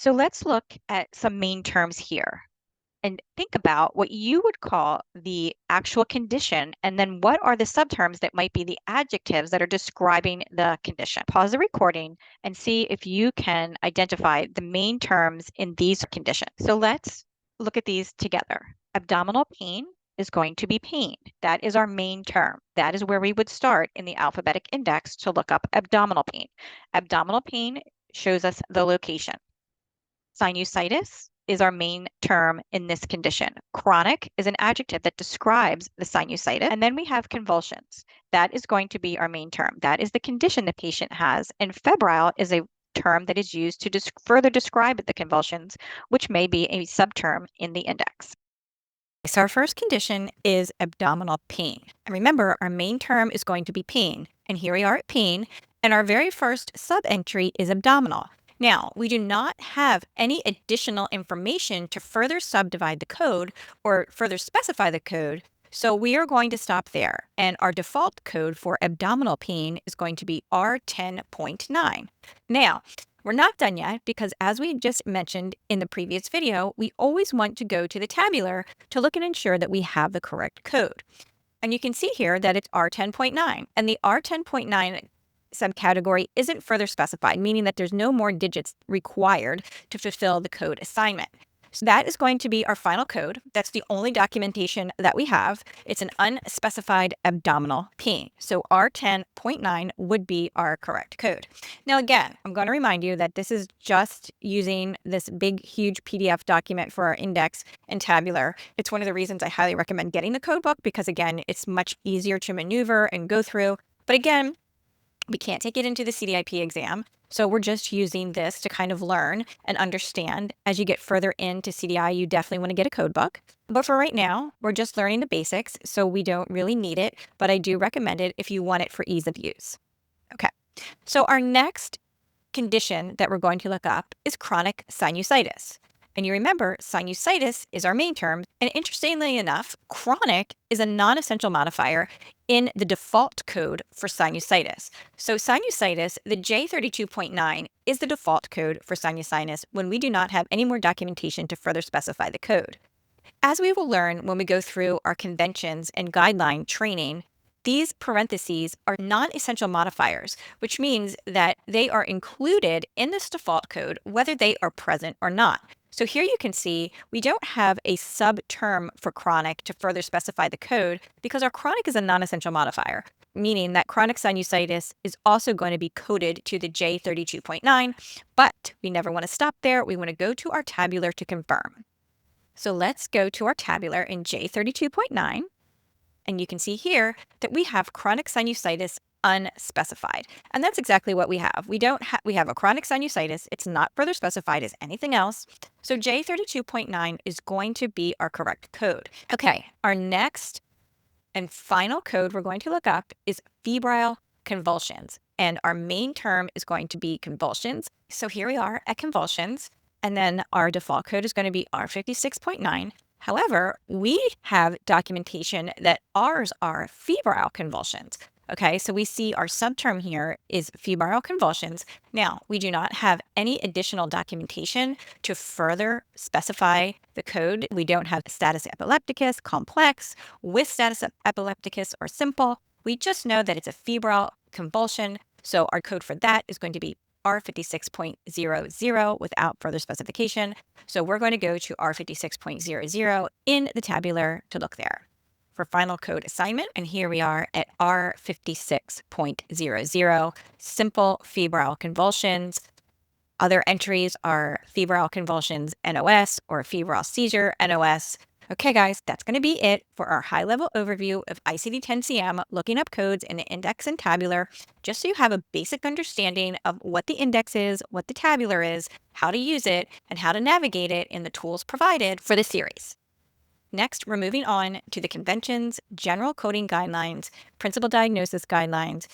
So let's look at some main terms here and think about what you would call the actual condition, and then what are the subterms that might be the adjectives that are describing the condition. Pause the recording and see if you can identify the main terms in these conditions. So let's look at these together. Abdominal pain is going to be pain. That is our main term. That is where we would start in the alphabetic index to look up abdominal pain. Abdominal pain shows us the location. Sinusitis is our main term in this condition. Chronic is an adjective that describes the sinusitis. And then we have convulsions. That is going to be our main term. That is the condition the patient has. And febrile is a term that is used to further describe the convulsions, which may be a subterm in the index. So our first condition is abdominal pain. And remember, our main term is going to be pain. And here we are at pain. And our very first sub-entry is abdominal. Now, we do not have any additional information to further subdivide the code or further specify the code. So we are going to stop there. And our default code for abdominal pain is going to be R10.9. Now, we're not done yet because, as we just mentioned in the previous video, we always want to go to the tabular to look and ensure that we have the correct code. And you can see here that it's R10.9, and the R10.9 subcategory isn't further specified, meaning that there's no more digits required to fulfill the code assignment. So that is going to be our final code. That's the only documentation that we have. It's an unspecified abdominal pain. So R10.9 would be our correct code. Now, again, I'm going to remind you that this is just using this big, huge PDF document for our index and tabular. It's one of the reasons I highly recommend getting the code book because, again, it's much easier to maneuver and go through. But again, we can't take it into the CDIP exam. So we're just using this to kind of learn and understand. As you get further into CDI, you definitely want to get a code book. But for right now, we're just learning the basics, so we don't really need it, but I do recommend it if you want it for ease of use. Okay, so our next condition that we're going to look up is chronic sinusitis. And you remember, sinusitis is our main term. And interestingly enough, chronic is a non-essential modifier in the default code for sinusitis. So sinusitis, the J32.9, is the default code for sinusitis when we do not have any more documentation to further specify the code. As we will learn when we go through our conventions and guideline training, these parentheses are non-essential modifiers, which means that they are included in this default code whether they are present or not. So here you can see we don't have a sub-term for chronic to further specify the code because our chronic is a non-essential modifier, meaning that chronic sinusitis is also going to be coded to the J32.9, but we never want to stop there. We want to go to our tabular to confirm. So let's go to our tabular in J32.9, and you can see here that we have chronic sinusitis unspecified. And that's exactly what we have. We have a chronic sinusitis. It's not further specified as anything else. So J32.9 is going to be our correct code. Okay, our next and final code we're going to look up is febrile convulsions. And our main term is going to be convulsions. So here we are at convulsions. And then our default code is going to be R56.9. However, we have documentation that ours are febrile convulsions. Okay, so we see our subterm here is febrile convulsions. Now, we do not have any additional documentation to further specify the code. We don't have status epilepticus, complex, with status epilepticus, or simple. We just know that it's a febrile convulsion. So our code for that is going to be R56.00 without further specification. So we're going to go to R56.00 in the tabular to look there for final code assignment. And here we are at R56.00, simple febrile convulsions. Other entries are febrile convulsions NOS or febrile seizure NOS. Okay, guys, that's going to be it for our high-level overview of ICD-10-CM, looking up codes in the index and tabular, just so you have a basic understanding of what the index is, what the tabular is, how to use it, and how to navigate it in the tools provided for the series. Next, we're moving on to the conventions, general coding guidelines, principal diagnosis guidelines,